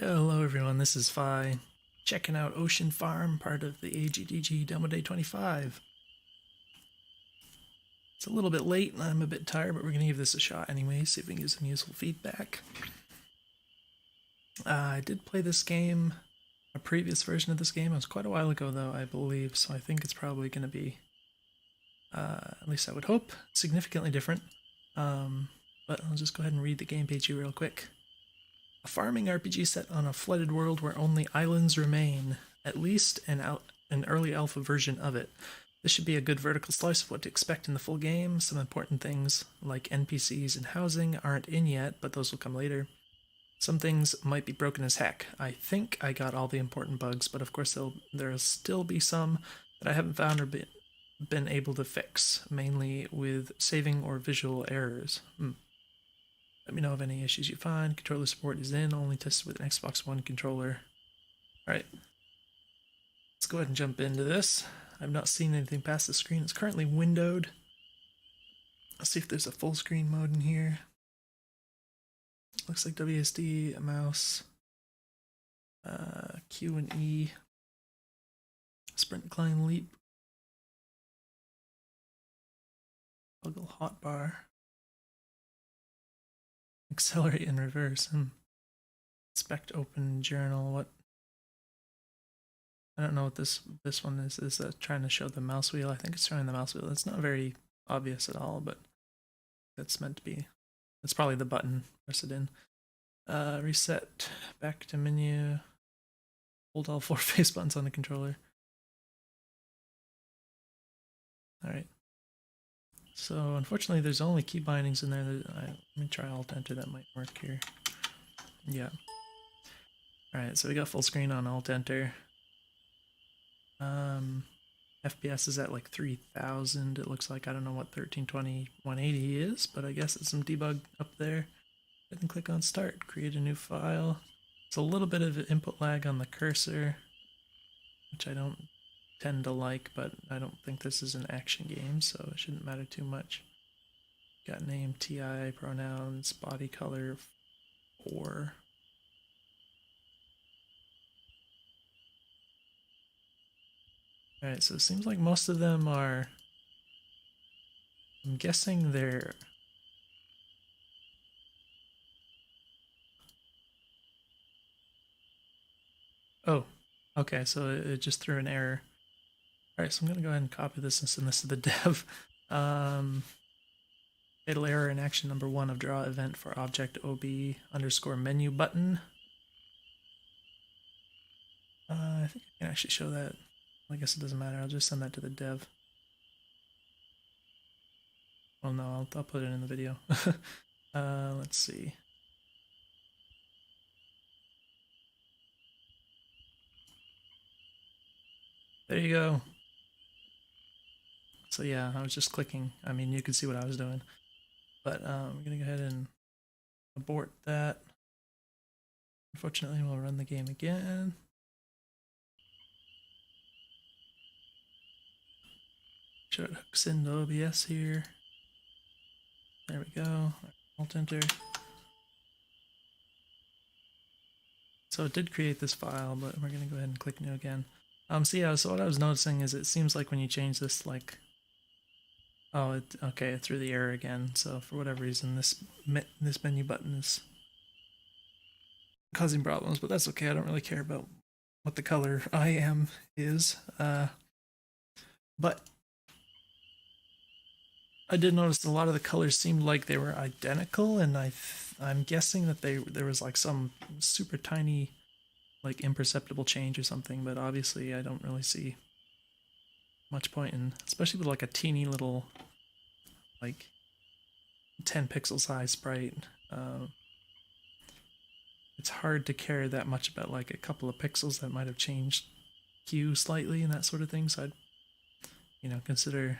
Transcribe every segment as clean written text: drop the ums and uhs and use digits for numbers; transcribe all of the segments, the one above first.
Hello everyone, this is Phi, checking out Oceanfarm, part of the AGDG Demo Day 25. It's a little bit late and I'm a bit tired, but we're going to give this a shot anyway, see if we can get some useful feedback. I did play this game, a previous version of this game. It was quite a while ago though, I believe, so I think it's probably going to be, at least I would hope, significantly different. But I'll just go ahead and read the game page here real quick. A farming RPG set on a flooded world where only islands remain, at least an early alpha version of it. This should be a good vertical slice of what to expect in the full game. Some important things, like NPCs and housing, aren't in yet, but those will come later. Some things might be broken as heck. I think I got all the important bugs, but of course there'll still be some that I haven't found or been able to fix, mainly with saving or visual errors. Let me know of any issues you find. Controller support is in, only tested with an Xbox One controller. Alright, let's go ahead and jump into this. I've not seen anything past the screen. It's currently windowed. Let's see if there's a full screen mode in here. Looks like WSD, a mouse, Q and E, sprint, climb, leap, toggle hotbar, accelerate and reverse. Inspect, open, journal. What? I don't know what this one is. Is that trying to show the mouse wheel? I think it's showing the mouse wheel. It's not very obvious at all, but that's meant to be. It's probably the button. Press it in. Reset. Back to menu. Hold all 4 face buttons on the controller. Alright. So unfortunately there's only key bindings in there. Let me try Alt-Enter, that might work here. Yeah. Alright, so we got full screen on Alt-Enter. FPS is at like 3000, it looks like. I don't know what 1320 180 is, but I guess it's some debug up there. Go ahead and click on Start, create a new file. It's a little bit of input lag on the cursor, which I don't tend to like, but I don't think this is an action game, so it shouldn't matter too much. Got name, TI, pronouns, body color, 4. Alright, so it seems like most of them are... I'm guessing they're... Oh, okay, so it just threw an error. Alright, so I'm going to go ahead and copy this and send this to the dev. Fatal error in action number 1 of draw event for object OB underscore menu button. I think I can actually show that. I guess it doesn't matter. I'll just send that to the dev. Well, no, I'll put it in the video. Let's see. There you go. So yeah, I was just clicking. I mean, you can see what I was doing. But I'm going to go ahead and abort that. Unfortunately, we'll run the game again. Sure, it hooks into OBS here. There we go. Alt-Enter. So it did create this file, but we're going to go ahead and click new again. So yeah, so what I was noticing is it seems like when you change this, like... Oh, okay, it threw the error again. So for whatever reason, this menu button is causing problems, but that's okay. I don't really care about what the color I am is. But I did notice a lot of the colors seemed like they were identical, and I'm guessing that there was like some super tiny, like imperceptible change or something, but obviously I don't really see much point in, especially with like a teeny little, like 10 pixel size sprite. It's hard to care that much about like a couple of pixels that might have changed hue slightly and that sort of thing. So I'd, consider,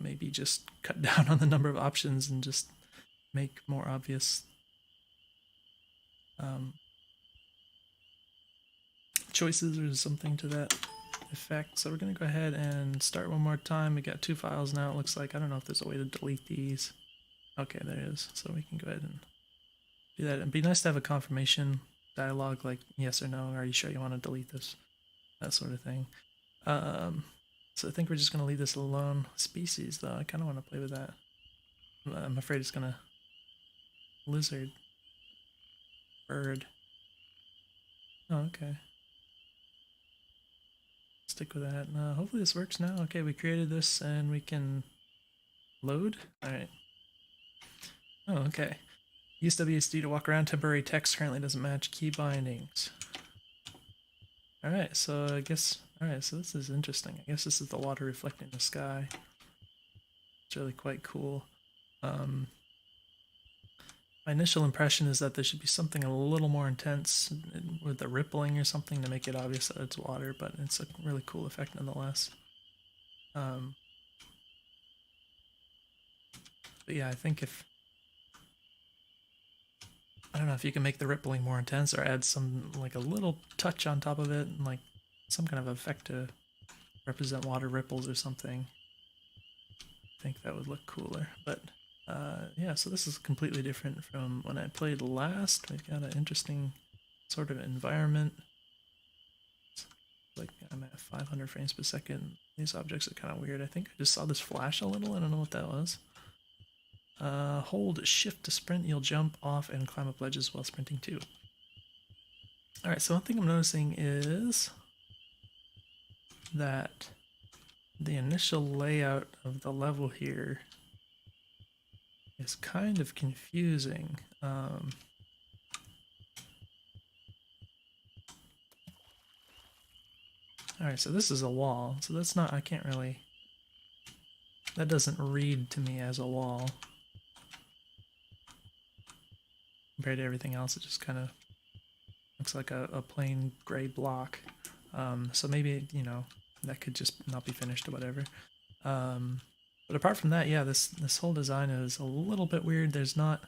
maybe just cut down on the number of options and just make more obvious choices or something to that effect. So we're going to go ahead and start one more time. We got 2 files now, it looks like. I don't know if there's a way to delete these. Okay, there is. So we can go ahead and do that. It'd be nice to have a confirmation dialogue like yes or no, are you sure you want to delete this, that sort of thing. So I think we're just gonna leave this alone. Species though, I kind of want to play with that. I'm afraid it's gonna lizard, bird. Oh, okay. Stick with that. Hopefully this works now. Okay, we created this and we can load. All right. Oh, okay. Use WSD to walk around. Temporary text currently doesn't match key bindings. All right, so I guess. All right, so this is interesting. I guess this is the water reflecting the sky. It's really quite cool. My initial impression is that there should be something a little more intense with the rippling or something to make it obvious that it's water, but it's a really cool effect nonetheless. But yeah, I think if I don't know if you can make the rippling more intense or add some like a little touch on top of it, and like some kind of effect to represent water ripples or something. I think that would look cooler. But yeah, so this is completely different from when I played last. We've got an interesting sort of environment. Like I'm at 500 frames per second. These objects are kind of weird. I think I just saw this flash a little. I don't know what that was. Hold shift to sprint. You'll jump off and climb up ledges while sprinting too. Alright, so one thing I'm noticing is that the initial layout of the level here is kind of confusing. Alright, so this is a wall. So that's not, I can't really, that doesn't read to me as a wall. Compared to everything else, it just kind of looks like a plain gray block. So maybe, you know, that could just not be finished or whatever. But apart from that, yeah, this whole design is a little bit weird. There's not,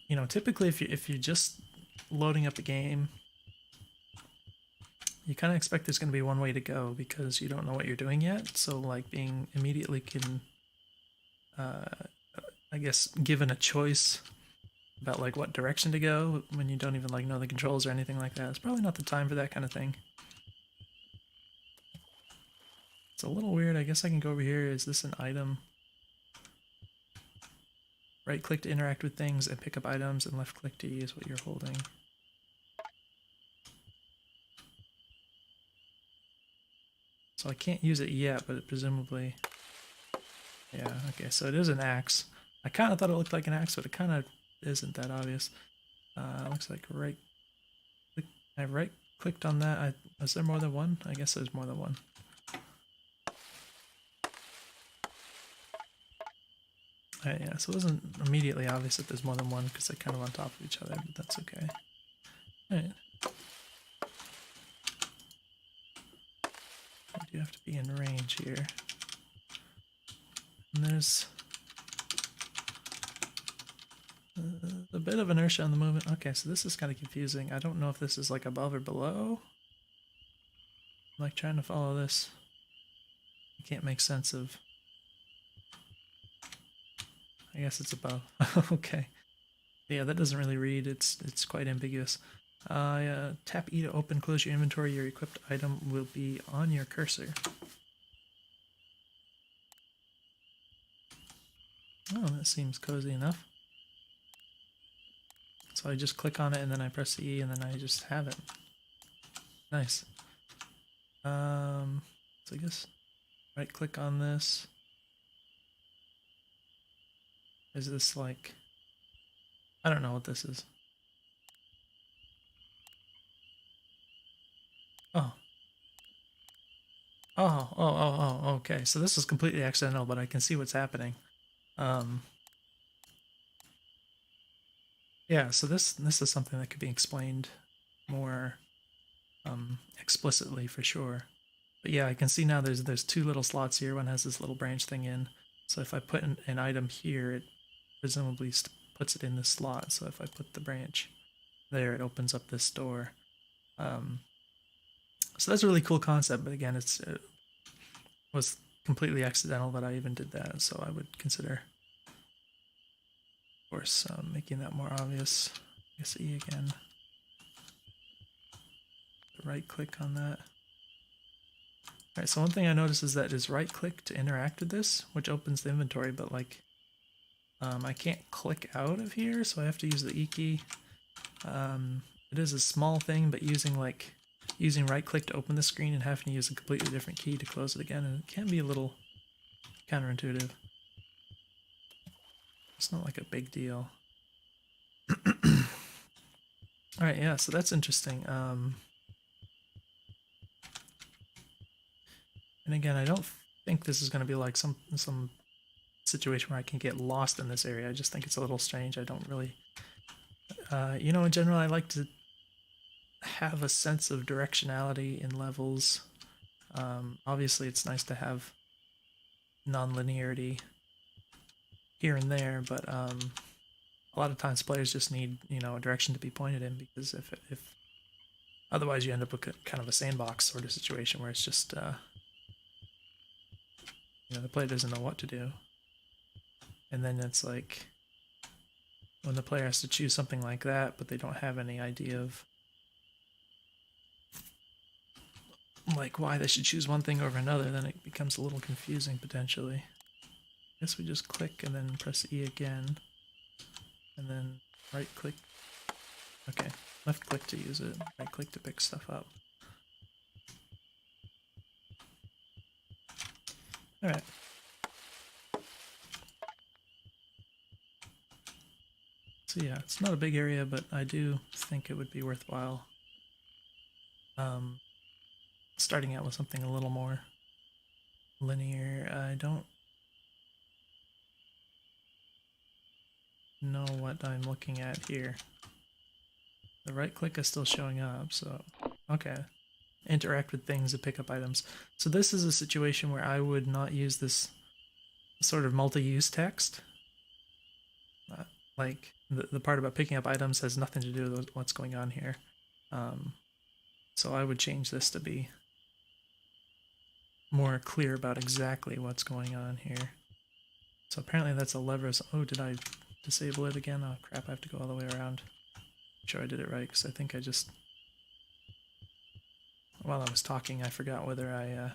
you know, typically if you're just loading up a game, you kind of expect there's going to be one way to go because you don't know what you're doing yet. So like being immediately can, I guess, given a choice about like what direction to go when you don't even like know the controls or anything like that, it's probably not the time for that kind of thing. It's a little weird. I guess I can go over here. Is this an item? Right click to interact with things and pick up items, and left click to use what you're holding. So I can't use it yet, but it presumably... Yeah, okay, so it is an axe. I kind of thought it looked like an axe, but it kind of isn't that obvious. Looks like right... I right clicked on that. Is there more than one? I guess there's more than one. Yeah, so it wasn't immediately obvious that there's more than one because they're kind of on top of each other, but that's okay. Alright. I do have to be in range here. And there's a bit of inertia on the movement. Okay, so this is kind of confusing. I don't know if this is like above or below. I'm like trying to follow this. I can't make sense of... I guess it's above. Okay. Yeah, that doesn't really read. It's quite ambiguous. Tap E to open, close your inventory. Your equipped item will be on your cursor. Oh, that seems cozy enough. So I just click on it and then I press E and then I just have it. Nice. So I guess right click on this. Is this like... I don't know what this is. Oh. Okay. So this is completely accidental, but I can see what's happening. Yeah, so this is something that could be explained more explicitly for sure. But yeah, I can see now there's two little slots here. One has this little branch thing in. So if I put an item here, it presumably puts it in this slot. So if I put the branch there, it opens up this door. So that's a really cool concept, but again, it was completely accidental that I even did that. So I would consider, of course, making that more obvious. I guess E again. right click on that. Alright, so one thing I noticed is that is right click to interact with this, which opens the inventory, but like I can't click out of here, so I have to use the E key. It is a small thing, but using right click to open the screen and having to use a completely different key to close it again, and it can be a little counterintuitive. It's not like a big deal. Alright, yeah, so that's interesting. And again, I don't think this is going to be like some situation where I can get lost in this area. I just think it's a little strange. I don't really... in general, I like to have a sense of directionality in levels. Obviously, it's nice to have non-linearity here and there, but a lot of times players just need a direction to be pointed in, because if otherwise you end up with kind of a sandbox sort of situation where it's just the player doesn't know what to do, and then it's like when the player has to choose something like that, but they don't have any idea of like why they should choose one thing over another, then it becomes a little confusing potentially. I guess we just click and then press E again, and then right click. Okay, left click to use it, right click to pick stuff up. Alright. So yeah, it's not a big area, but I do think it would be worthwhile starting out with something a little more linear. I don't know what I'm looking at here. The right click is still showing up, so okay. Interact with things to pick up items. So this is a situation where I would not use this sort of multi-use text. Like the part about picking up items has nothing to do with what's going on here. So I would change this to be more clear about exactly what's going on here. So apparently that's a lever. Oh, did I disable it again? Oh crap, I have to go all the way around. I'm sure I did it right, because I think I just... While I was talking, I forgot whether I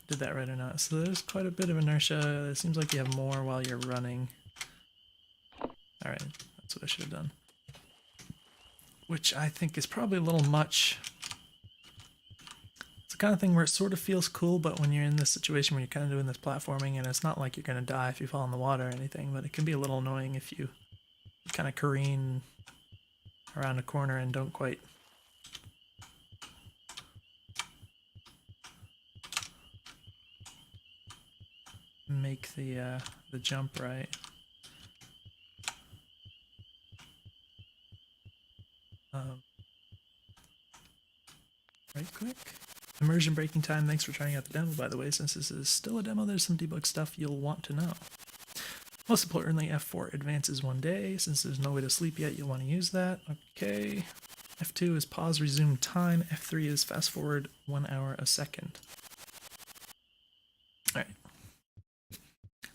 did that right or not. So there's quite a bit of inertia. It seems like you have more while you're running. Alright, that's what I should have done. Which I think is probably a little much. It's the kind of thing where it sort of feels cool, but when you're in this situation where you're kind of doing this platforming, and it's not like you're going to die if you fall in the water or anything, but it can be a little annoying if you kind of careen around a corner and don't quite make the jump right. Right click. Immersion breaking time. Thanks for trying out the demo, by the way. Since this is still a demo, there's some debug stuff you'll want to know. Most importantly, F4 advances 1 day. Since there's no way to sleep yet, you'll want to use that. Okay. F2 is pause, resume time. F3 is fast forward 1 hour a second. Alright.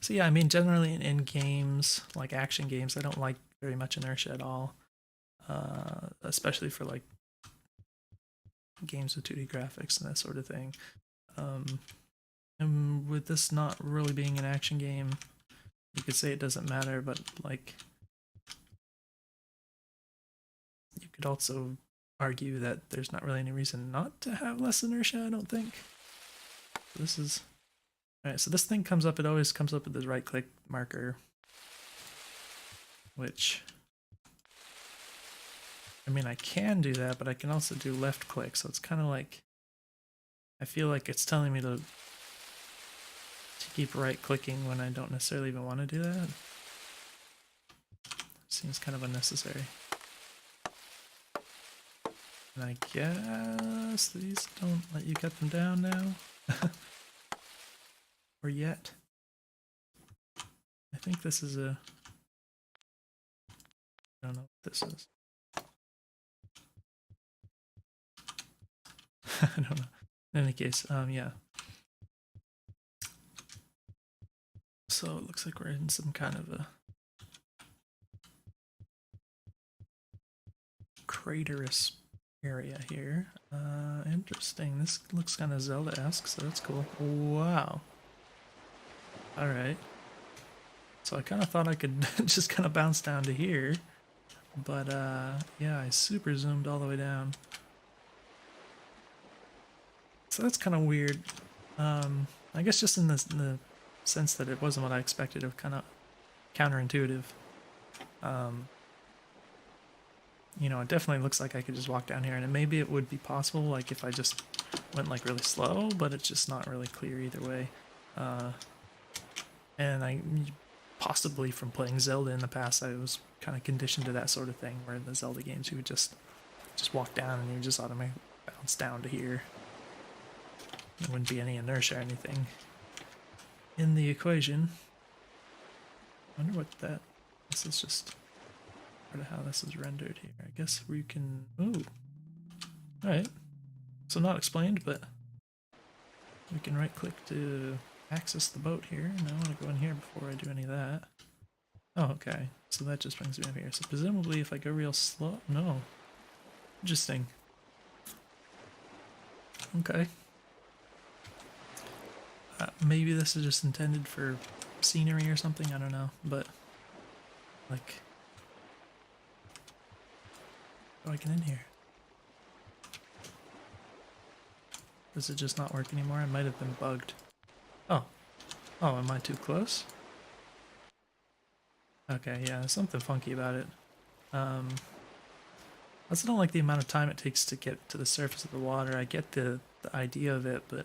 So yeah, I mean, generally in games, like action games, I don't like very much inertia at all. Especially for like games with 2D graphics and that sort of thing. And with this not really being an action game, you could say it doesn't matter, but like you could also argue that there's not really any reason not to have less inertia, I don't think. This is... Alright, so this thing comes up, it always comes up with this right click marker, which... I mean, I can do that, but I can also do left click, so it's kind of like... I feel like it's telling me to keep right clicking when I don't necessarily even want to do that. Seems kind of unnecessary. And I guess these don't let you cut them down now. Or yet. I think this is a... I don't know what this is. I don't know. In any case, yeah. So it looks like we're in some kind of a craterous area here. Interesting. This looks kind of Zelda-esque, so that's cool. Wow. Alright. So I kind of thought I could just kind of bounce down to here. But, yeah, I super zoomed all the way down. So that's kind of weird. I guess just in the sense that it wasn't what I expected. It was kind of counterintuitive. You know, it definitely looks like I could just walk down here, and maybe it would be possible, like, if I just went, like, really slow, but it's just not really clear either way. And I possibly from playing Zelda in the past, I was kind of conditioned to that sort of thing, where in the Zelda games you would just walk down and you just automatically bounce down to here. There wouldn't be any inertia or anything in the equation. I wonder what that... This is just part of how this is rendered here. I guess we can... Ooh. Alright. So not explained, but we can right click to access the boat here. And I want to go in here before I do any of that. Oh, okay. So that just brings me up here. So presumably if I go real slow... No. Interesting. Okay. Maybe this is just intended for scenery or something, I don't know, but like, how do I get in here? Does it just not work anymore? It might have been bugged. Oh. Oh, am I too close? Okay, yeah, there's something funky about it. I also don't like the amount of time it takes to get to the surface of the water. I get the idea of it, but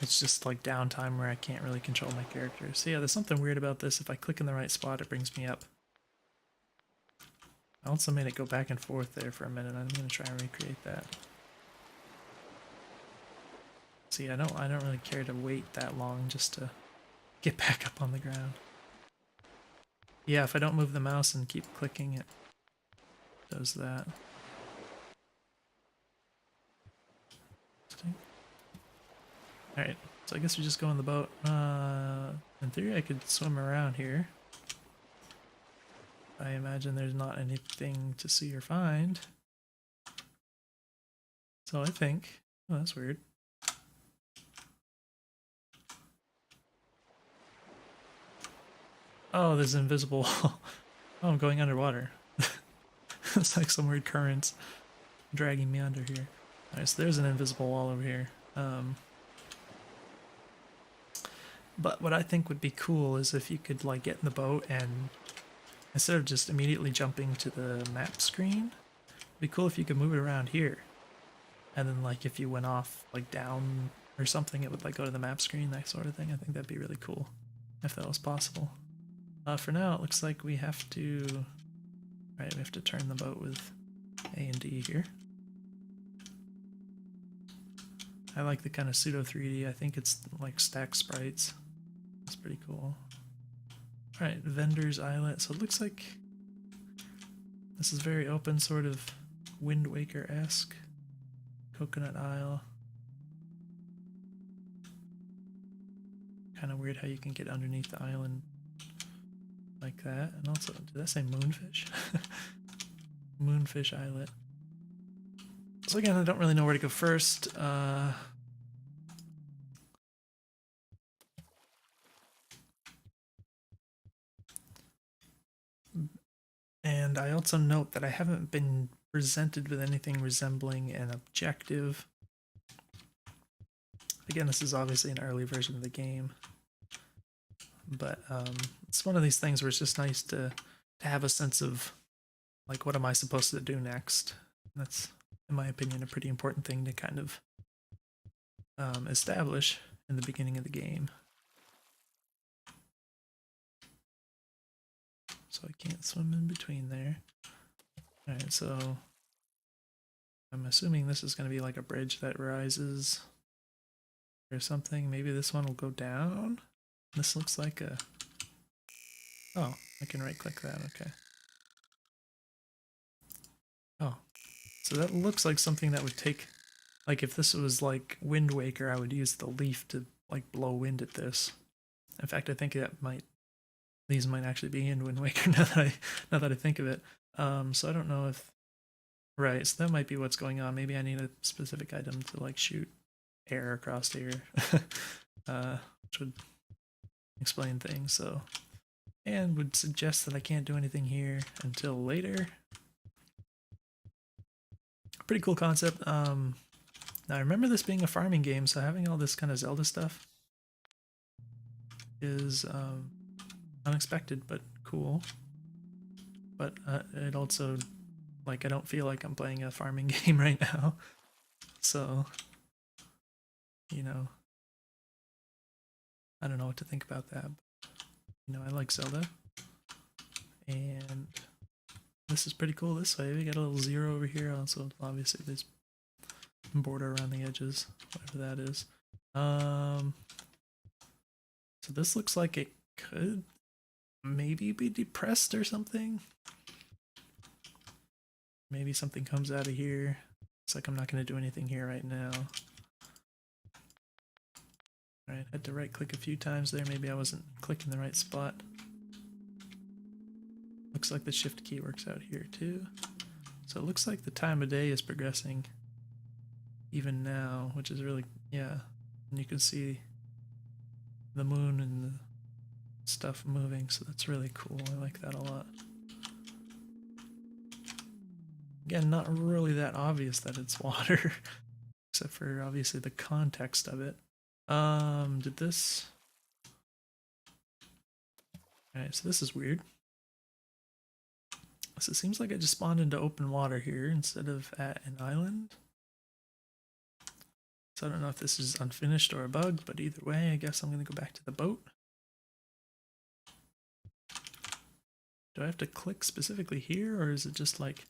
it's just like downtime where I can't really control my character. So yeah, there's something weird about this. If I click in the right spot, it brings me up. I also made it go back and forth there for a minute. I'm going to try and recreate that. See, I don't really care to wait that long just to get back up on the ground. Yeah, if I don't move the mouse and keep clicking, it does that. Alright, so I guess we just go on the boat. In theory I could swim around here. I imagine there's not anything to see or find. So I think... Oh, that's weird. Oh, there's an invisible wall. Oh, I'm going underwater. It's like some weird currents dragging me under here. Alright, so there's an invisible wall over here. But what I think would be cool is if you could like get in the boat and instead of just immediately jumping to the map screen, it'd be cool if you could move it around here. And then like if you went off like down or something, it would like go to the map screen, that sort of thing. I think that'd be really cool if that was possible. For now, it looks like we have to... Right, we have to turn the boat with A and D here. I like the kind of pseudo 3D. I think it's like stack sprites. That's pretty cool. Alright, Vendor's Islet. So it looks like this is very open, sort of Wind Waker-esque. Coconut Isle. Kind of weird how you can get underneath the island like that. And also, did I say moonfish? Moonfish Islet. So again, I don't really know where to go first. And I also note that I haven't been presented with anything resembling an objective. Again, this is obviously an early version of the game. But it's one of these things where it's just nice to have a sense of, like, what am I supposed to do next? That's, in my opinion, a pretty important thing to kind of establish in the beginning of the game. So I can't swim in between there. Alright, so I'm assuming this is going to be like a bridge that rises or something. Maybe this one will go down. This looks like a... Oh, I can right click that, okay. Oh, so that looks like something that would take... Like if this was like Wind Waker, I would use the leaf to like blow wind at this. In fact, I think that might... These might actually be in Wind Waker now that I think of it. So I don't know if Right, so that might be what's going on. Maybe I need a specific item to like shoot air across here, which would explain things. So, and would suggest that I can't do anything here until later. Pretty cool concept. Now I remember this being a farming game, so having all this kind of Zelda stuff is unexpected but cool. But it also, like, I don't feel like I'm playing a farming game right now. So, you know, I don't know what to think about that. But, you know, I like Zelda. And this is pretty cool this way. We got a little zero over here. Also, obviously, there's border around the edges, whatever that is. So this looks like it could maybe be depressed or something. Maybe something comes out of here. Looks like I'm not going to do anything here right now. Alright, had to right click a few times there. Maybe I wasn't clicking the right spot. Looks like the shift key works out here too. So it looks like the time of day is progressing even now, which is really, yeah. And you can see the moon and the stuff moving, so that's really cool. I like that a lot. Again, not really that obvious that it's water, except for obviously the context of it. Did this... Alright, so this is weird. So it seems like I just spawned into open water here instead of at an island. So I don't know if this is unfinished or a bug, but either way, I guess I'm going to go back to the boat. Do I have to click specifically here, or is it just like...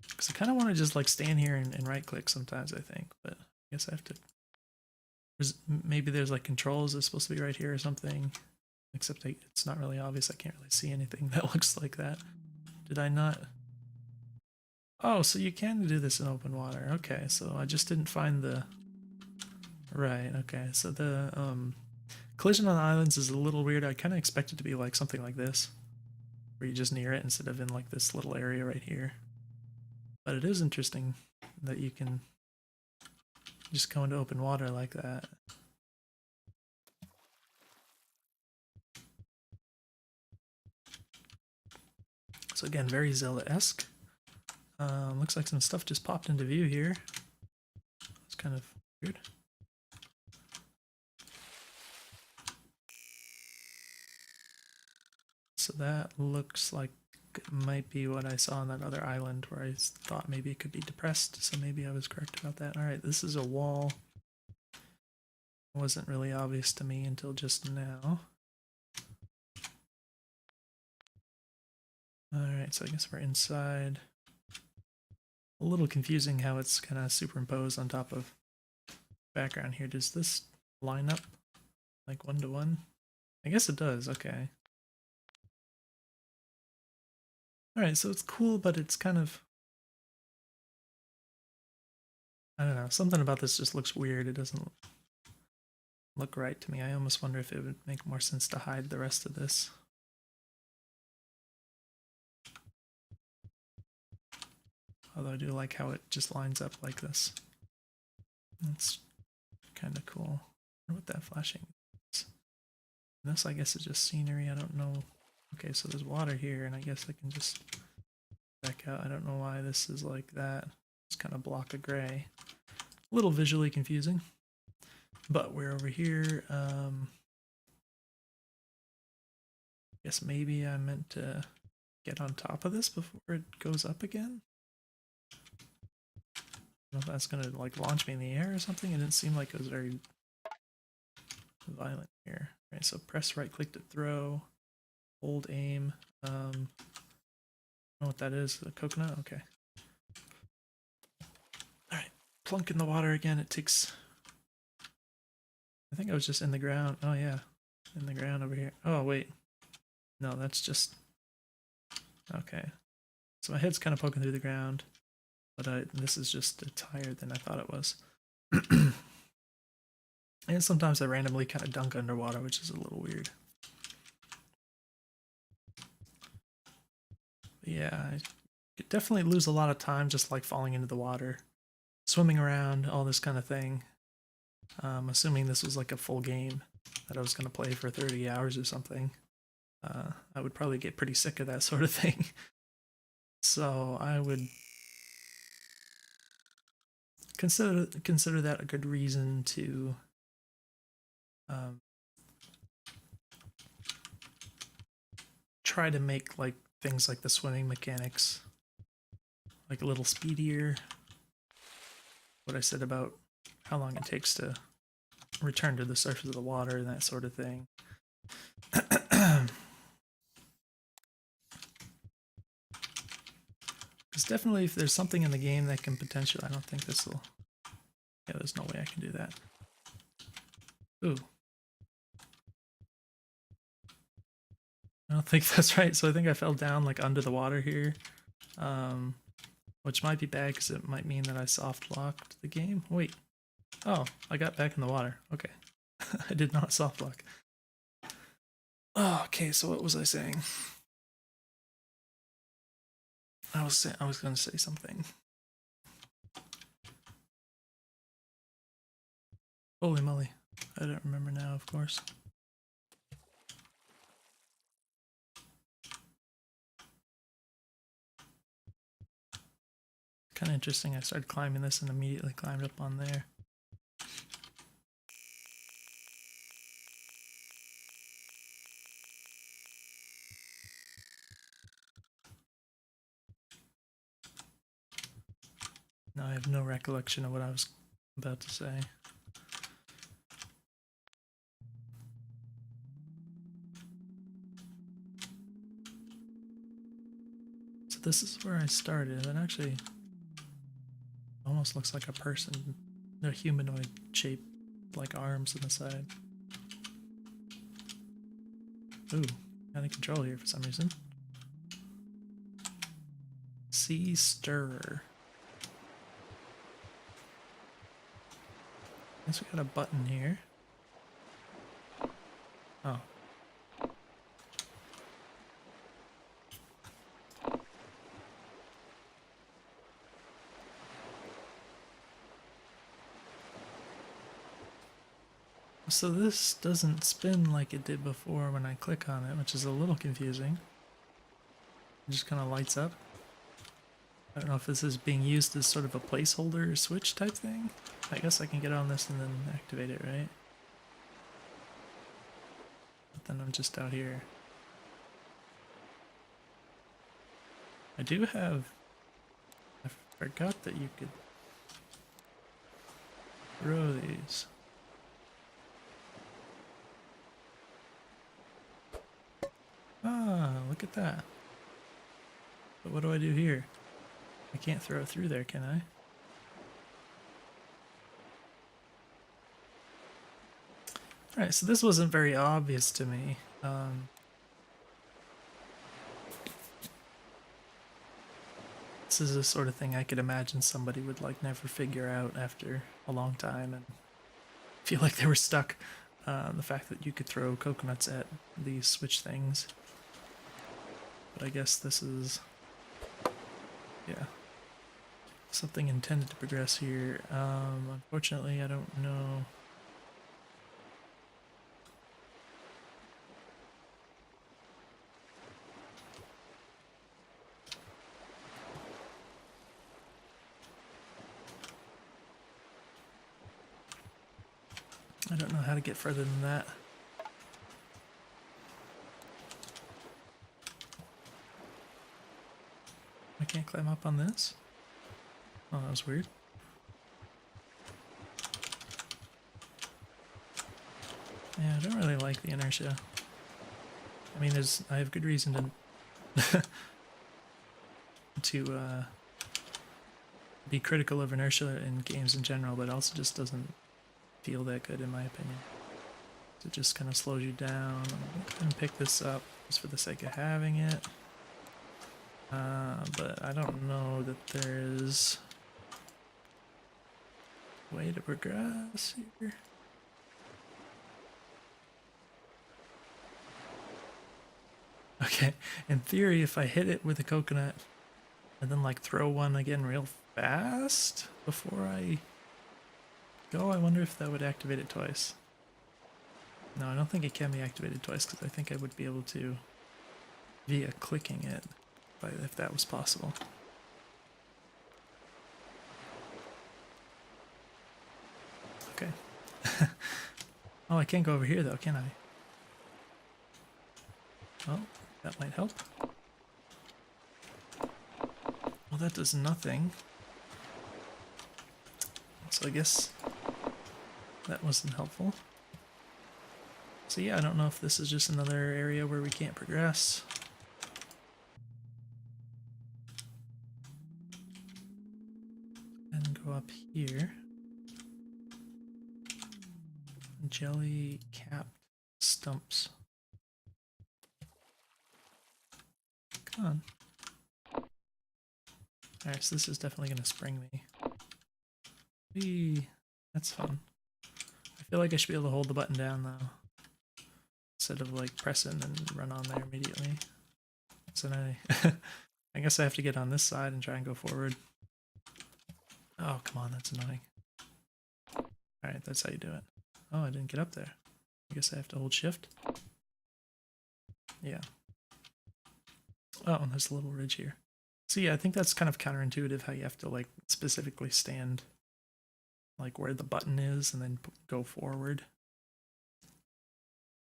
Because I kind of want to just like stand here and right click sometimes, I think, but I guess I have to... Maybe there's like controls that's supposed to be right here or something, except it's not really obvious. I can't really see anything that looks like that. Did I not... Oh, so you can do this in open water. Okay, so I just didn't find the... Right, okay, so the collision on the islands is a little weird. I kind of expect it to be like something like this, where you just near it instead of in like this little area right here. But it is interesting that you can just go into open water like that. So again, very Zelda-esque. Looks like some stuff just popped into view here. It's kind of weird. So that looks like it might be what I saw on that other island where I thought maybe it could be depressed, so maybe I was correct about that. Alright, this is a wall. It wasn't really obvious to me until just now. Alright, so I guess we're inside. A little confusing how it's kind of superimposed on top of background here. Does this line up like one to one? I guess it does, okay. Alright, so it's cool, but it's kind of... I don't know, something about this just looks weird. It doesn't look right to me. I almost wonder if it would make more sense to hide the rest of this. Although I do like how it just lines up like this. That's kind of cool. I wonder what that flashing is. And this, I guess, is just scenery. I don't know. Okay, so there's water here, and I guess I can just back out. I don't know why this is like that. It's kind of block of gray. A little visually confusing. But we're over here. I guess maybe I meant to get on top of this before it goes up again. I don't know if that's gonna like launch me in the air or something. It didn't seem like it was very violent here. Right, so press right click to throw, hold aim. I don't know what that is. A coconut? Okay. Alright, plunk in the water again. It takes... I think I was just in the ground. Oh yeah, in the ground over here. Oh wait, no, that's just... Okay. So my head's kind of poking through the ground, but this is just it's higher than I thought it was. And sometimes I randomly kind of dunk underwater, which is a little weird. But yeah, I could definitely lose a lot of time just like falling into the water, swimming around, all this kind of thing. Assuming this was like a full game that I was going to play for 30 hours or something, I would probably get pretty sick of that sort of thing. So I would consider that a good reason to um, try to make like things like the swimming mechanics like a little speedier. What I said about how long it takes to return to the surface of the water and that sort of thing. Because definitely if there's something in the game that can potentially, I don't think this will, yeah, there's no way I can do that. Ooh. I don't think that's right, so I think I fell down like under the water here. Which might be bad because it might mean that I soft locked the game. Wait. Oh, I got back in the water. Okay. I did not soft lock. Oh, okay, so what was I saying? I was going to say something. Holy moly. I don't remember now, of course. Kind of interesting. I started climbing this and immediately climbed up on there. Now I have no recollection of what I was about to say. So this is where I started. It actually almost looks like a person. They're humanoid shaped, like arms on the side. Ooh, out of control here for some reason. Sea Stirrer. Guess we got a button here. Oh. So this doesn't spin like it did before when I click on it, which is a little confusing. It just kind of lights up. I don't know if this is being used as sort of a placeholder switch type thing. I guess I can get on this and then activate it, right? But then I'm just out here. I do have... I forgot that you could throw these. Ah, look at that. But what do I do here? I can't throw it through there, can I? Alright, so this wasn't very obvious to me. This is the sort of thing I could imagine somebody would like never figure out after a long time and feel like they were stuck. The fact that you could throw coconuts at these switch things. But I guess this is... yeah. Something intended to progress here. Unfortunately, I don't know... I don't know how to get further than that. I can't climb up on this? Oh, that was weird. Yeah, I don't really like the inertia. I mean, I have good reason to to be critical of inertia in games in general, but it also just doesn't feel that good in my opinion. It just kind of slows you down. I'm going to pick this up just for the sake of having it. But I don't know that there is a way to progress here. Okay, in theory, if I hit it with a coconut and then like throw one again real fast before I go. I wonder if that would activate it twice. No, I don't think it can be activated twice because I think I would be able to via clicking it, if that was possible. Okay. Oh, I can't go over here though, can I? Well, that might help. Well, that does nothing. So I guess that wasn't helpful. So yeah, I don't know if this is just another area where we can't progress. And go up here. Jelly capped stumps. Come on. Alright, so this is definitely going to spring me. Whee! That's fun. I feel like I should be able to hold the button down though, instead of like pressing and run on there immediately. So then I guess I have to get on this side and try and go forward. Oh, come on, that's annoying. Alright, that's how you do it. Oh, I didn't get up there. I guess I have to hold shift. Yeah. Oh, and there's a little ridge here. So yeah, I think that's kind of counterintuitive how you have to like specifically stand like where the button is and then go forward.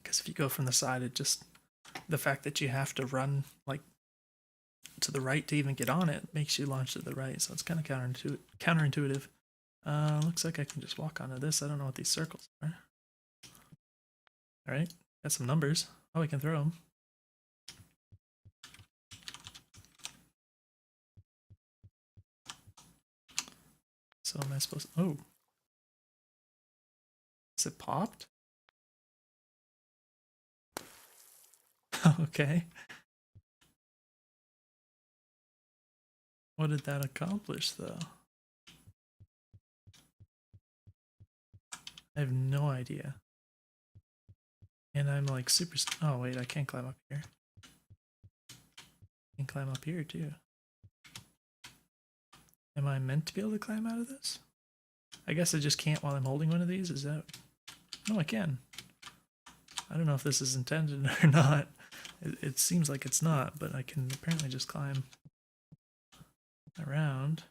Because if you go from the side, it just, the fact that you have to run like to the right to even get on it makes you launch to the right. So it's kind of counterintuitive. Looks like I can just walk onto this. I don't know what these circles are. All right, got some numbers. Oh, I can throw them. So am I supposed to, oh. Is it popped? Okay. What did that accomplish though? I have no idea. And I'm like super, oh wait, I can't climb up here. I can climb up here too. Am I meant to be able to climb out of this? I guess I just can't while I'm holding one of these, is that? No, I can. I don't know if this is intended or not. It seems like it's not, but I can apparently just climb around.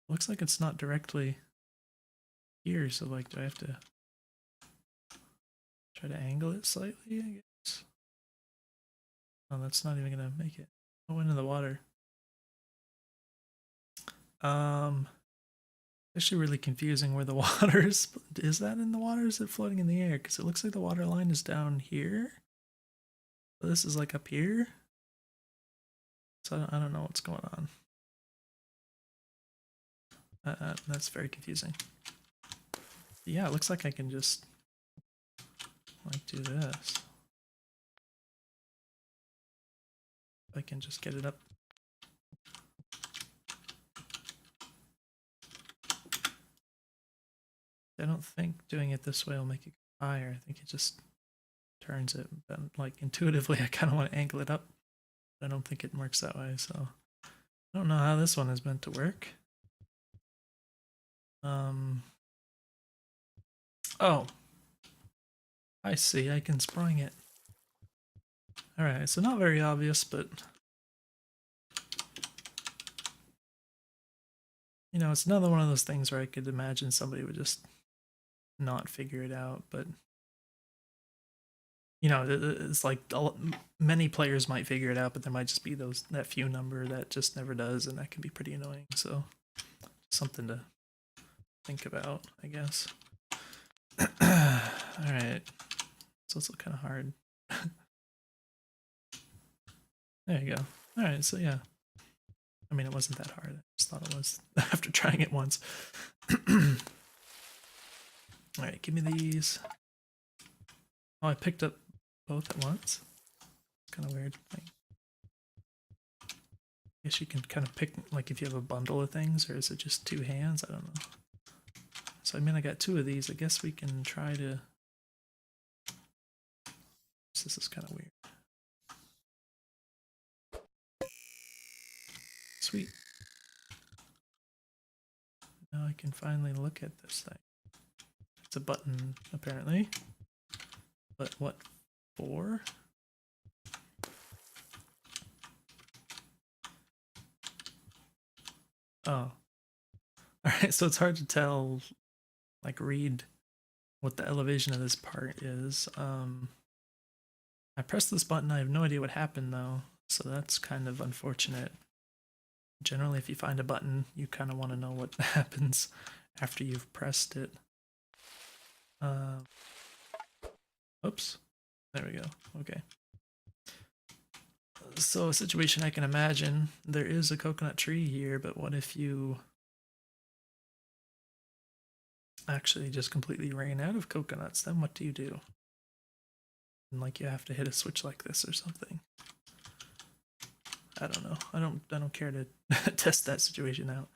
Looks like it's not directly here, so like, do I have to try to angle it slightly, I guess? Oh, that's not even gonna make it. Oh, into the water. Actually really confusing where the water is. Is that in the water or is it floating in the air? Because it looks like the water line is down here. So this is like up here. So I don't know what's going on. That's very confusing. Yeah, it looks like I can just like do this. I can just get it up. I don't think doing it this way will make it go higher. I think it just turns it. But like intuitively, I kind of want to angle it up. But I don't think it works that way. So I don't know how this one is meant to work. Oh, I see. I can spring it. All right. So not very obvious, but you know, it's another one of those things where I could imagine somebody would just not figure it out, but you know, it's like many players might figure it out, but there might just be that few number that just never does, and that can be pretty annoying. So something to think about, I guess. All right, it's also kind of hard. There you go. All right, so yeah, I mean, it wasn't that hard. I just thought it was after trying it once. All right, give me these. Oh, I picked up both at once. Kind of weird thing. I guess you can kind of pick, like if you have a bundle of things, or is it just two hands? I don't know. So I mean, I got two of these. I guess we can try to This is kind of weird. Sweet. Now I can finally look at this thing. It's a button, apparently. But what for? Oh. Alright, so it's hard to tell, like, read what the elevation of this part is. I pressed this button, I have no idea what happened though, so that's kind of unfortunate. Generally, if you find a button, you kind of want to know what happens after you've pressed it. Oops. There we go. Okay. So a situation I can imagine, there is a coconut tree here, but what if you actually just completely ran out of coconuts? Then what do you do? And like you have to hit a switch like this or something. I don't know. I don't care to test that situation out.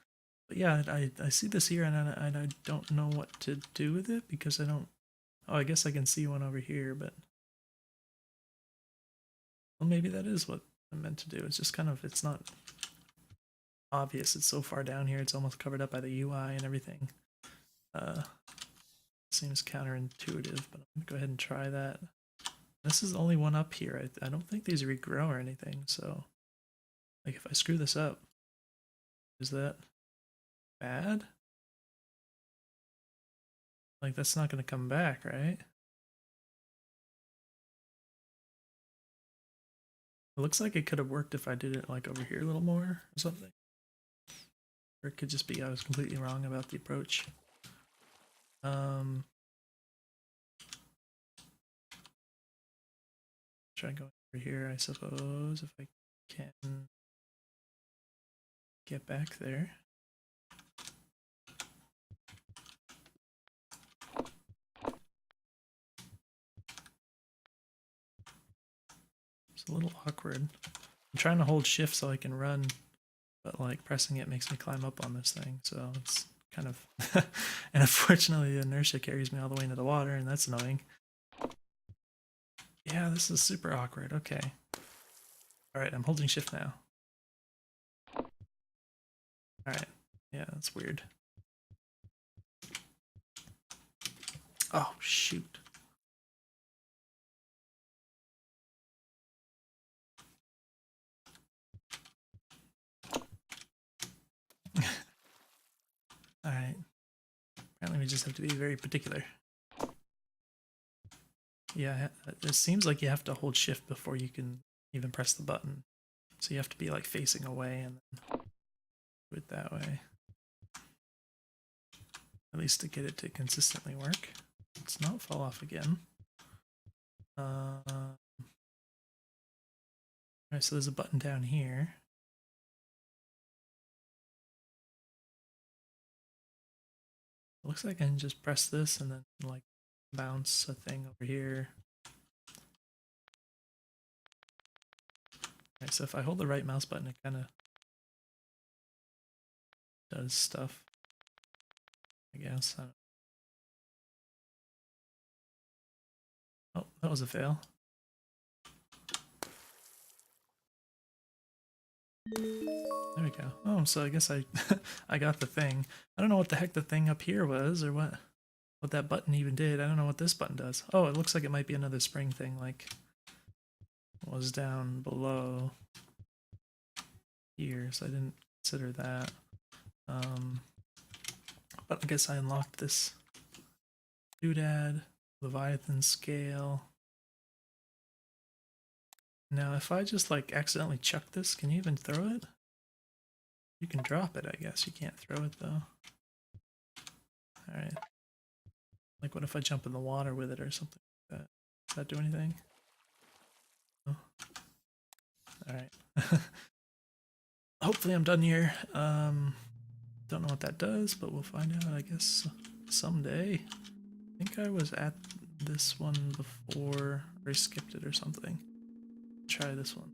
But yeah, I see this here and I don't know what to do with it because I don't. Oh, I guess I can see one over here, but well, maybe that is what I'm meant to do. It's just kind of, it's not obvious. It's so far down here. It's almost covered up by the UI and everything. Seems counterintuitive, but I'm gonna go ahead and try that. This is the only one up here. I don't think these regrow or anything, so like if I screw this up, is that bad? Like that's not gonna come back, right? It looks like it could have worked if I did it like over here a little more or something. Or it could just be I was completely wrong about the approach. Try going over here, I suppose, if I can get back there. It's a little awkward. I'm trying to hold shift so I can run, but like pressing it makes me climb up on this thing, so it's kind of and unfortunately the inertia carries me all the way into the water and that's annoying. Yeah, this is super awkward. Okay. Alright, I'm holding shift now. Alright. Yeah, that's weird. Oh, shoot. Alright. Apparently we just have to be very particular. Yeah, it seems like you have to hold shift before you can even press the button. So you have to be like facing away and then do it that way. At least to get it to consistently work. Let's not fall off again. Alright, so there's a button down here. It looks like I can just press this and then like bounce a thing over here. Alright, so if I hold the right mouse button, it kind of does stuff, I guess. Oh, that was a fail. There we go. Oh, so I guess I I got the thing. I don't know what the heck the thing up here was or what that button even did. I don't know what this button does. Oh, it looks like it might be another spring thing like was down below here, so I didn't consider that. But I guess I unlocked this doodad, Leviathan scale. Now, if I just like accidentally chuck this, can you even throw it? You can drop it, I guess. You can't throw it though. Alright. Like what if I jump in the water with it or something like that? Does that do anything? Oh. Alright. Hopefully I'm done here. Don't know what that does, but we'll find out, I guess, someday. I think I was at this one before, or I skipped it or something. Try this one.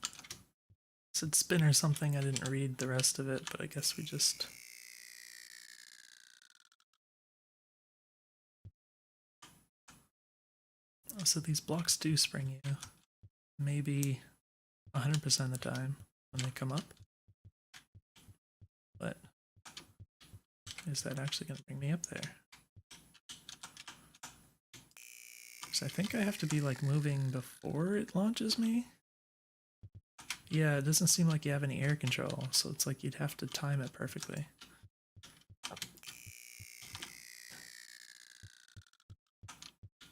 It said spin or something, I didn't read the rest of it, but I guess we just... So these blocks do spring you, maybe 100% of the time when they come up. But is that actually going to bring me up there? Because I think I have to be like moving before it launches me. Yeah, it doesn't seem like you have any air control, so it's like you'd have to time it perfectly.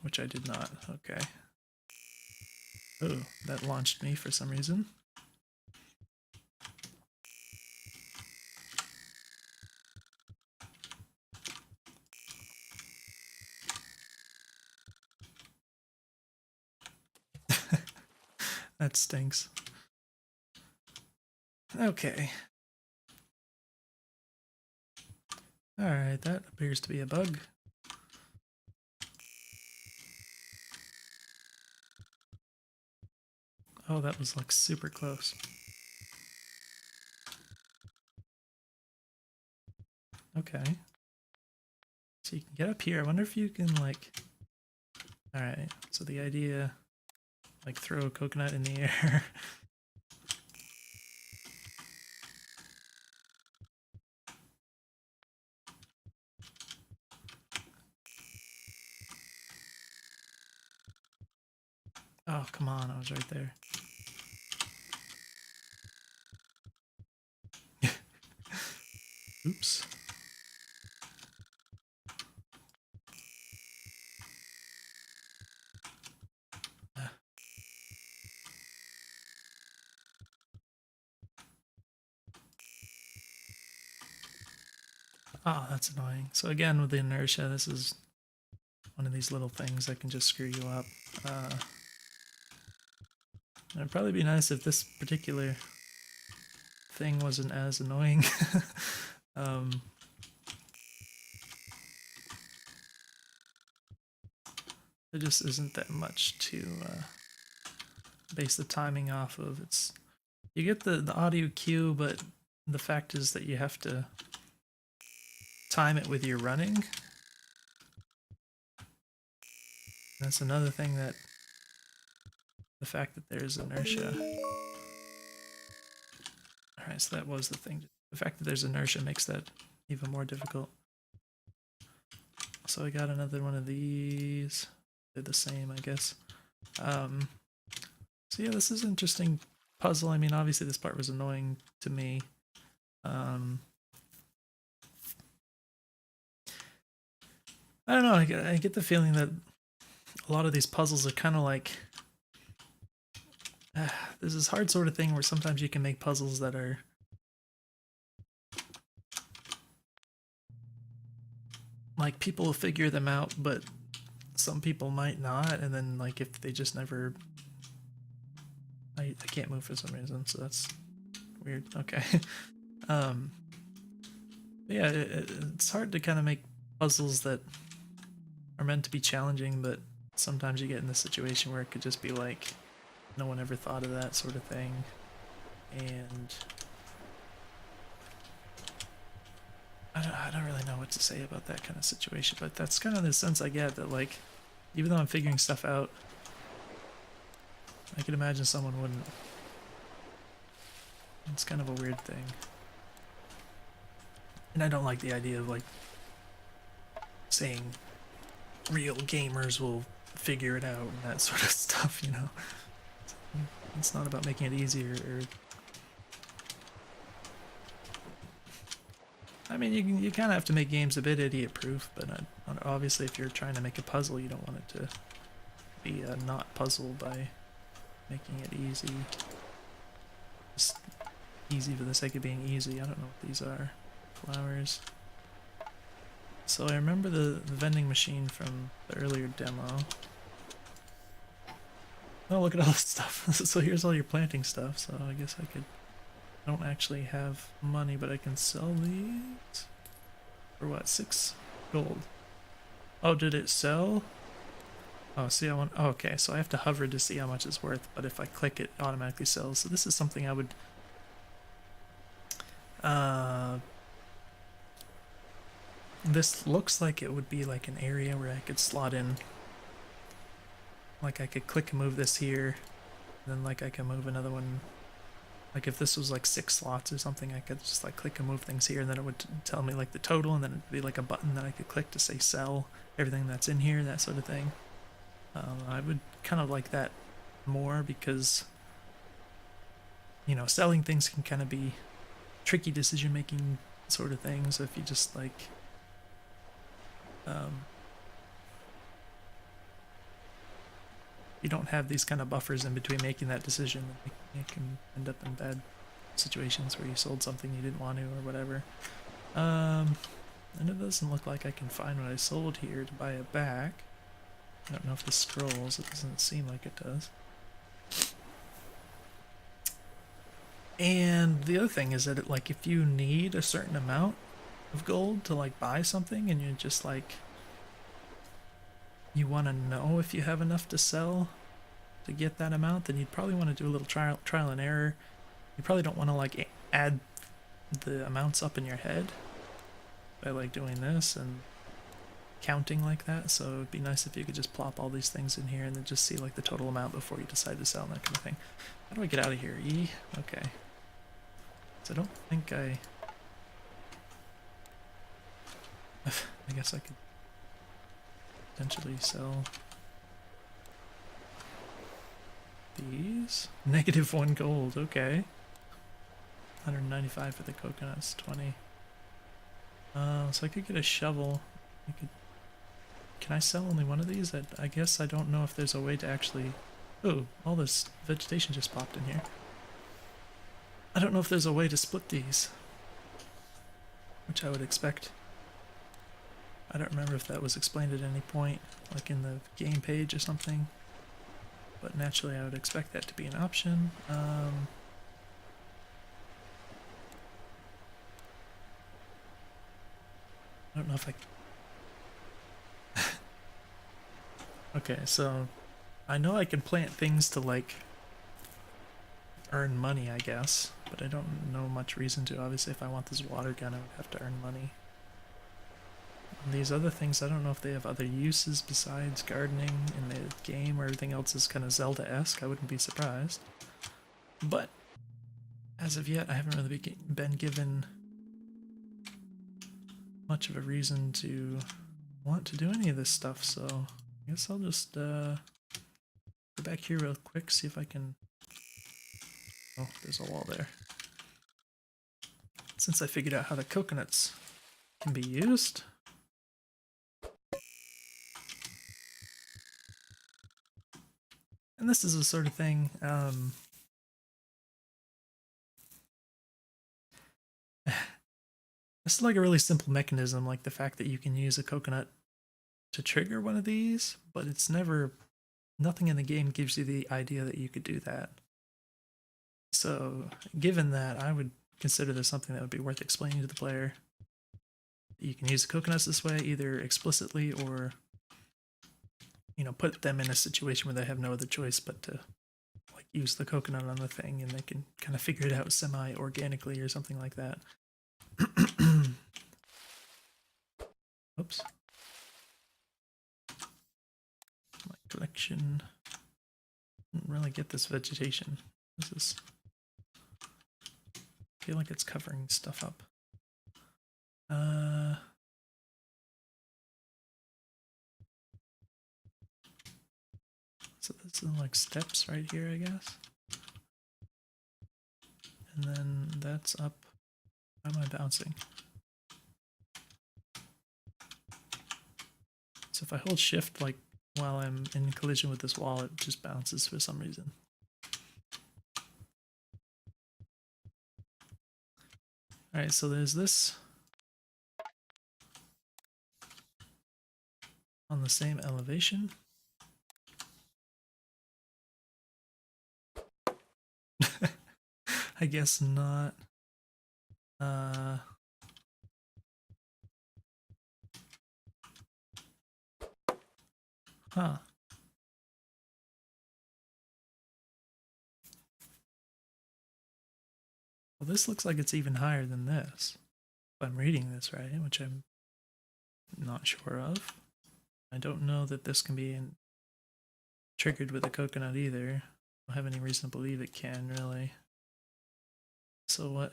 Which I did not. Okay. Oh, that launched me for some reason. That stinks. Okay. Alright, that appears to be a bug. Oh, that was like super close. Okay. So you can get up here. I wonder if you can like... Alright, so the idea... Like throw a coconut in the air. Oh, come on, I was right there. Oops. Oh, that's annoying. So again, with the inertia, this is one of these little things that can just screw you up. It'd probably be nice if this particular thing wasn't as annoying. There just isn't that much to base the timing off of. You get the audio cue, but the fact is that you have to time it with your running. That's another thing, that the fact that there's inertia. Alright, so that was the thing. The fact that there's inertia makes that even more difficult. So I got another one of these. They're the same, I guess. So yeah, this is an interesting puzzle. I mean, obviously this part was annoying to me. I don't know, I get the feeling that a lot of these puzzles are kind of like... there's this hard sort of thing where sometimes you can make puzzles that are... like, people will figure them out, but some people might not, and then, like, if they just never... I can't move for some reason, so that's weird. Okay. Yeah, it's hard to kind of make puzzles that are meant to be challenging, but sometimes you get in this situation where it could just be like, no one ever thought of that sort of thing, and I don't really know what to say about that kind of situation, but that's kind of the sense I get, that like, even though I'm figuring stuff out, I could imagine someone wouldn't. It's kind of a weird thing. And I don't like the idea of like saying real gamers will figure it out and that sort of stuff, you know. It's not about making it easier, or... I mean, you kind of have to make games a bit idiot-proof, but obviously if you're trying to make a puzzle, you don't want it to be a not puzzle by making it easy. Just easy for the sake of being easy. I don't know what these are. Flowers. So I remember the vending machine from the earlier demo. Oh, look at all this stuff. So here's all your planting stuff, so I guess I could... I don't actually have money, but I can sell these. For what, 6 gold? Oh, did it sell? Oh, see, I want... Oh, okay, so I have to hover to see how much it's worth, but if I click it automatically sells. So this is something I would... This looks like it would be like an area where I could slot in like I could click and move this here, and then like I can move another one. Like if this was like 6 slots or something, I could just like click and move things here, and then it would tell me like the total, and then it'd be like a button that I could click to say sell everything that's in here, that sort of thing. I would kind of like that more because, you know, selling things can kind of be tricky decision making sort of things. If you just like, you don't have these kind of buffers in between making that decision, you can end up in bad situations where you sold something you didn't want to or whatever. And it doesn't look like I can find what I sold here to buy it back. I don't know if this scrolls. It doesn't seem like it does. And the other thing is that like if you need a certain amount of gold to like buy something, and you're just like, you want to know if you have enough to sell to get that amount, then you'd probably want to do a little trial and error. You probably don't want to like add the amounts up in your head by like doing this and counting like that. So it'd be nice if you could just plop all these things in here and then just see like the total amount before you decide to sell and that kind of thing. How do I get out of here? E? Okay. So I don't think I guess I could potentially sell these. -1 gold, okay. 195 for the coconuts, 20. So I could get a shovel. Can I sell only one of these? I guess I don't know if there's a way to actually... Oh, all this vegetation just popped in here. I don't know if there's a way to split these, which I would expect. I don't remember if that was explained at any point, like in the game page or something, but naturally I would expect that to be an option. I don't know if I... Okay, so I know I can plant things to like earn money, I guess, but I don't know much reason to. Obviously, if I want this water gun, I would have to earn money. And these other things, I don't know if they have other uses besides gardening in the game, or everything else is kind of Zelda-esque. I wouldn't be surprised. But as of yet, I haven't really been given much of a reason to want to do any of this stuff, so I guess I'll just go back here real quick, see if I can... Oh, there's a wall there. Since I figured out how the coconuts can be used. And this is the sort of thing, this is like a really simple mechanism, like the fact that you can use a coconut to trigger one of these, but it's nothing in the game gives you the idea that you could do that. So, given that, I would consider this something that would be worth explaining to the player. You can use the coconuts this way, either explicitly or, you know, put them in a situation where they have no other choice but to like use the coconut on the thing, and they can kind of figure it out semi-organically or something like that. Oops. My collection. Didn't really get this vegetation. What is this? I feel like it's covering stuff up. So this is like steps right here, I guess. And then that's up. How am I bouncing? So if I hold shift like while I'm in collision with this wall, it just bounces for some reason. Alright, so there's this on the same elevation. I guess not. Huh. Well, this looks like it's even higher than this. If I'm reading this right, which I'm not sure of. I don't know that this can be triggered with a coconut either. I don't have any reason to believe it can, really. So what?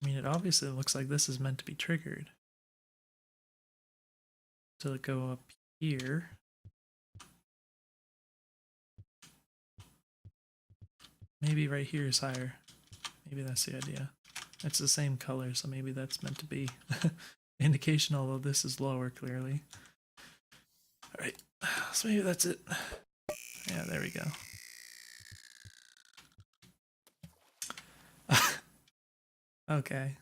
I mean, it obviously looks like this is meant to be triggered. So it go up here. Maybe right here is higher. Maybe that's the idea. It's the same color, so maybe that's meant to be indication, although this is lower, clearly. Alright, so maybe that's it. Yeah, there we go. Okay.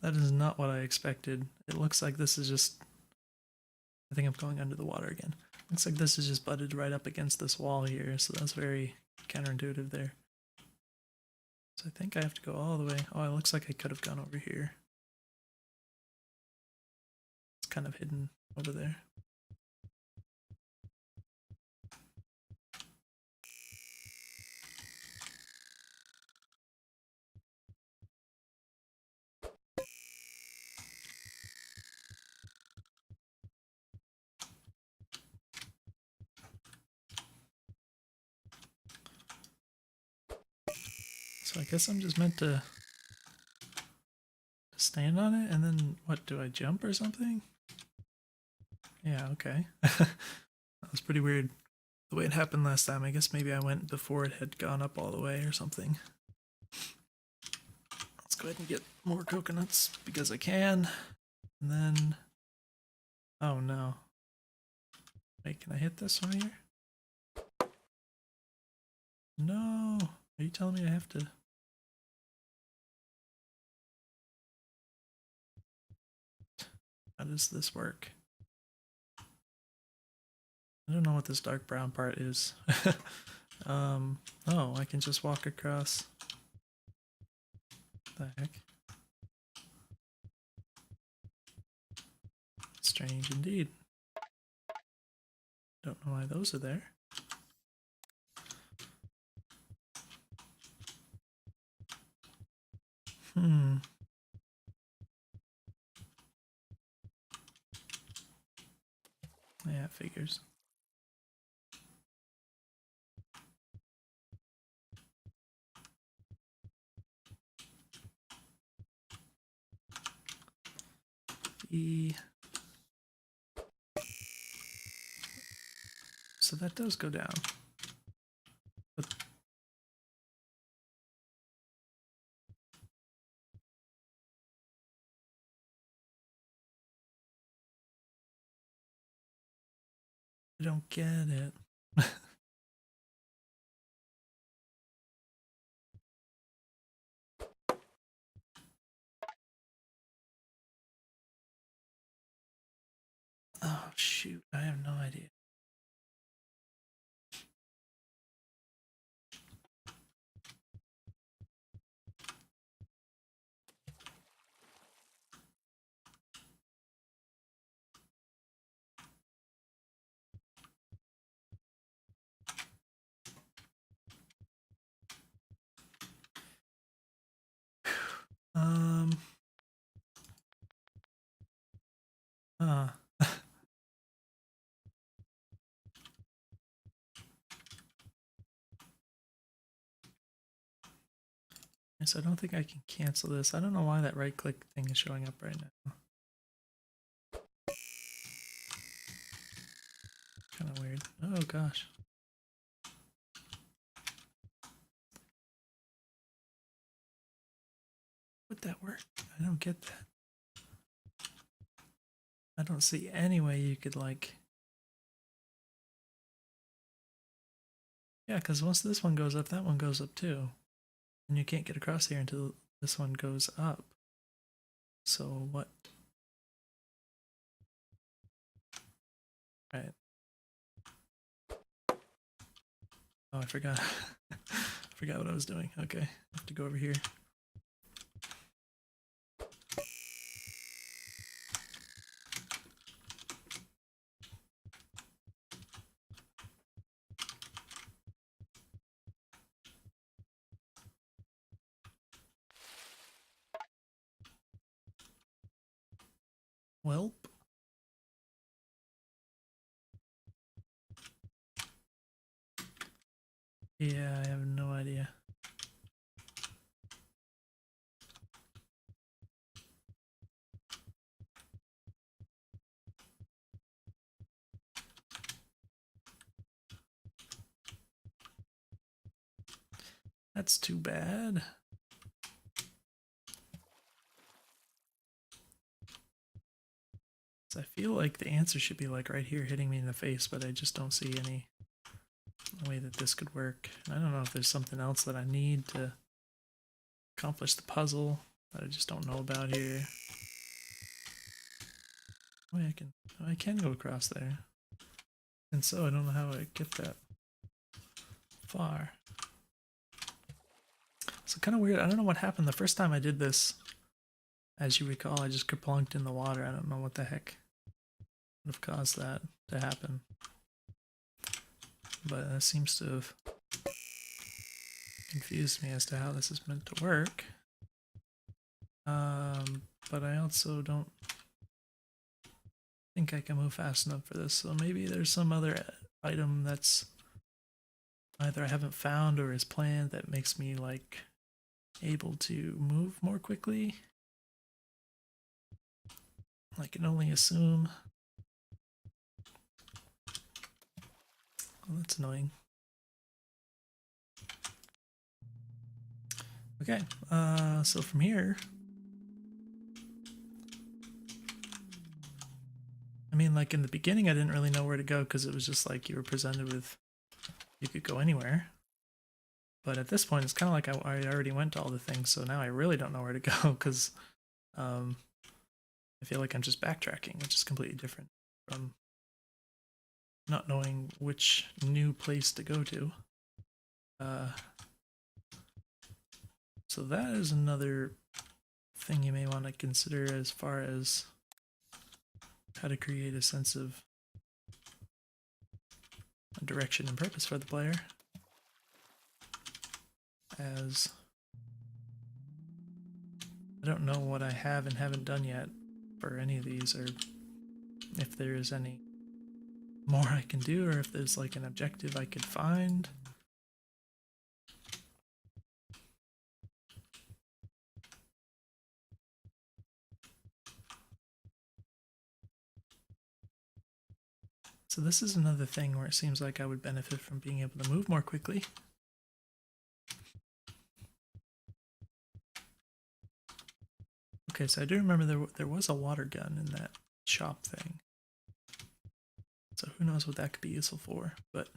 That is not what I expected. It looks like this is just... I think I'm going under the water again. Looks like this is just butted right up against this wall here, so that's very counterintuitive there. So I think I have to go all the way. Oh, it looks like I could have gone over here. It's kind of hidden over there. So I guess I'm just meant to stand on it, and then what, do I jump or something? Yeah, okay. That was pretty weird the way it happened last time. I guess maybe I went before it had gone up all the way or something. Let's go ahead and get more coconuts because I can. And then... oh no. Wait, can I hit this one here? No! Are you telling me I have to... how does this work? I don't know what this dark brown part is. Oh, I can just walk across. What the heck? Strange indeed. Don't know why those are there. Yeah, it figures. So that does go down. But I don't get it. Oh shoot, I have no idea. Um uh Yes, I don't think I can cancel this. I don't know why that right click thing is showing up right now. Kind of weird. Oh gosh. Would that work? I don't get that. I don't see any way you could like... yeah, because once this one goes up, that one goes up too. And you can't get across here until this one goes up. So what? Right. Oh, I forgot. I forgot what I was doing. Okay, I have to go over here. Welp. Yeah, I have no idea. That's too bad. So I feel like the answer should be like right here hitting me in the face, but I just don't see any way that this could work. And I don't know if there's something else that I need to accomplish the puzzle that I just don't know about here. Oh, yeah, I can go across there. And so I don't know how I get that far. So kind of weird. I don't know what happened the first time I did this. As you recall, I just kerplunked in the water. I don't know what the heck would have caused that to happen. But that seems to have confused me as to how this is meant to work. But I also don't think I can move fast enough for this, so maybe there's some other item that's either I haven't found or is planned that makes me like able to move more quickly. I can only assume. Well, that's annoying. Okay, so from here, I mean, like in the beginning, I didn't really know where to go because it was just like you were presented with, you could go anywhere. But at this point, it's kind of like I already went to all the things, so now I really don't know where to go because I feel like I'm just backtracking, which is completely different from not knowing which new place to go to. So that is another thing you may want to consider as far as how to create a sense of direction and purpose for the player, as I don't know what I have and haven't done yet for any of these, or if there is any more I can do, or if there's like an objective I could find. So this is another thing where it seems like I would benefit from being able to move more quickly. Okay, so I do remember there was a water gun in that shop thing. So who knows what that could be useful for, but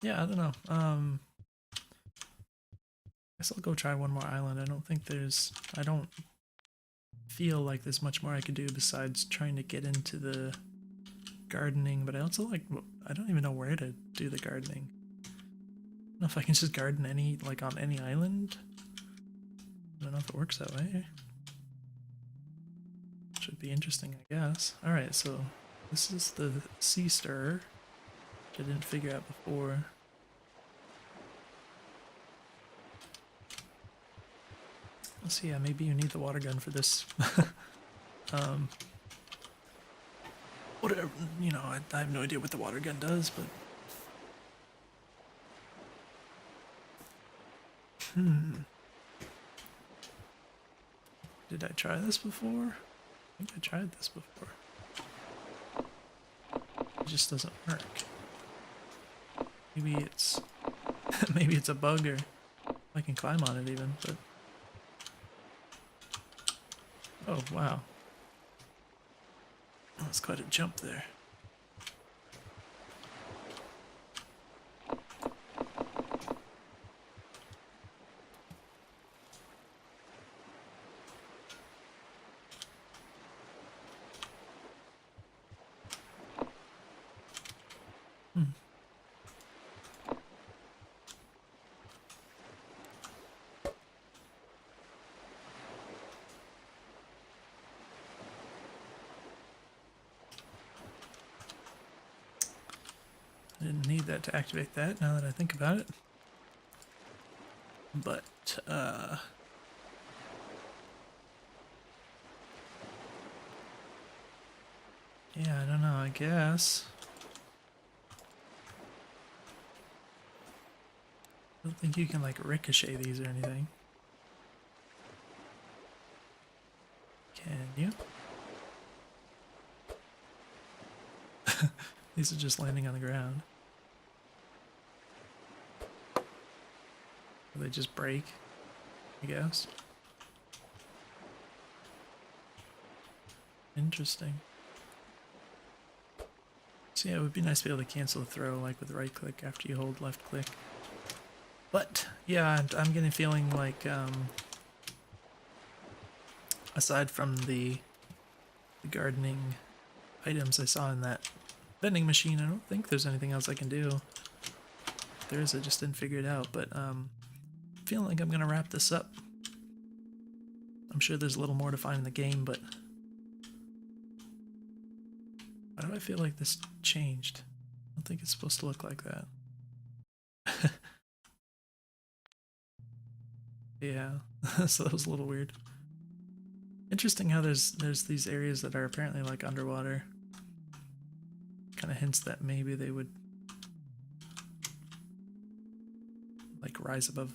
yeah, I don't know. I guess I'll go try one more island. I don't feel like there's much more I could do besides trying to get into the gardening, but I also I don't even know where to do the gardening. I don't know if I can just garden on any island. I don't know if it works that way. Should be interesting, I guess. Alright, so this is the sea stir, which I didn't figure out before. Let's see, yeah, maybe you need the water gun for this. Whatever, I have no idea what the water gun does, but... Did I try this before? I think I tried this before. It just doesn't work. Maybe it's... maybe it's a bug, or I can climb on it even, but... Oh, wow. That's quite a jump there. I didn't need that to activate that, now that I think about it. But, Yeah, I don't know, I guess. I don't think you can like ricochet these or anything. Can you? These are just landing on the ground. Or they just break, I guess. Interesting. So yeah, it would be nice to be able to cancel a throw like with right click after you hold left click. But yeah, I'm getting a feeling like aside from the gardening items I saw in that vending machine, I don't think there's anything else I can do. If there is, I just didn't figure it out. But feeling like I'm gonna wrap this up. I'm sure there's a little more to find in the game, but why do I feel like this changed? I don't think it's supposed to look like that. Yeah, so that was a little weird. Interesting how there's these areas that are apparently like underwater. Kind of hints that maybe they would like rise above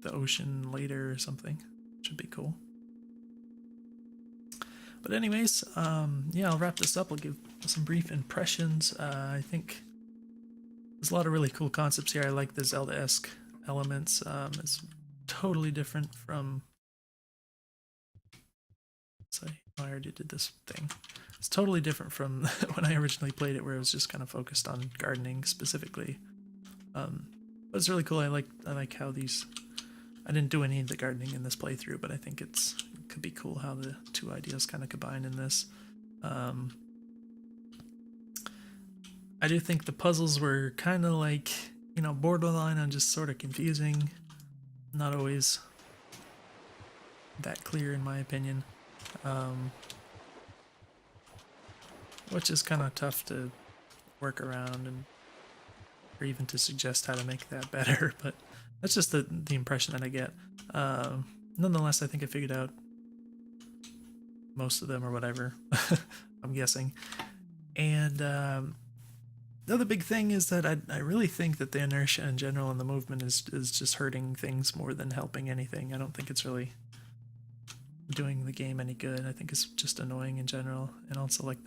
the ocean later or something. Should be cool. But anyways, yeah, I'll wrap this up. I'll give some brief impressions. I think there's a lot of really cool concepts here. I like the Zelda-esque elements. It's totally different from... Sorry, I already did this thing. It's totally different from when I originally played it, where it was just kind of focused on gardening specifically. But it's really cool. I like how these... I didn't do any of the gardening in this playthrough, but I think it could be cool how the two ideas kind of combine in this. I do think the puzzles were kind of like, you know, borderline on just sort of confusing. Not always that clear in my opinion. Which is kind of tough to work around and or even to suggest how to make that better, but that's just the impression that I get. Nonetheless, I think I figured out most of them or whatever, I'm guessing. And the other big thing is that I really think that the inertia in general in the movement is just hurting things more than helping anything. I don't think it's really doing the game any good. I think it's just annoying in general, and also like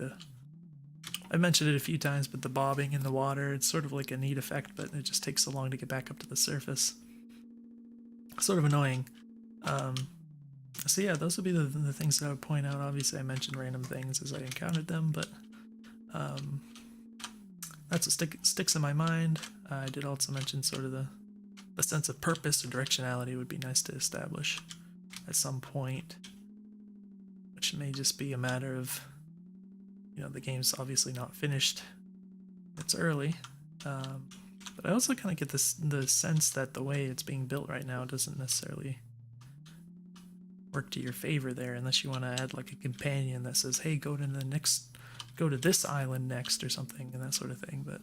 I mentioned it a few times, but the bobbing in the water, it's sort of like a neat effect, but it just takes so long to get back up to the surface. Sort of annoying. So yeah, those would be the things that I would point out. Obviously, I mentioned random things as I encountered them, but that's what sticks in my mind. I did also mention sort of the sense of purpose or directionality would be nice to establish at some point, which may just be a matter of, you know, the game's obviously not finished. It's early, but I also kind of get the sense that the way it's being built right now doesn't necessarily work to your favor there, unless you want to add like a companion that says, "Hey, go to this island next" or something, and that sort of thing. But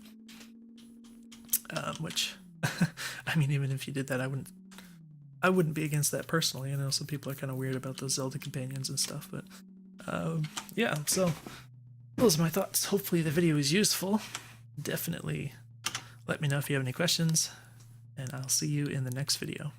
which, I mean, even if you did that, I wouldn't be against that personally. I know some people are kind of weird about those Zelda companions and stuff, but yeah. So those are my thoughts. Hopefully the video is useful. Definitely let me know if you have any questions, and I'll see you in the next video.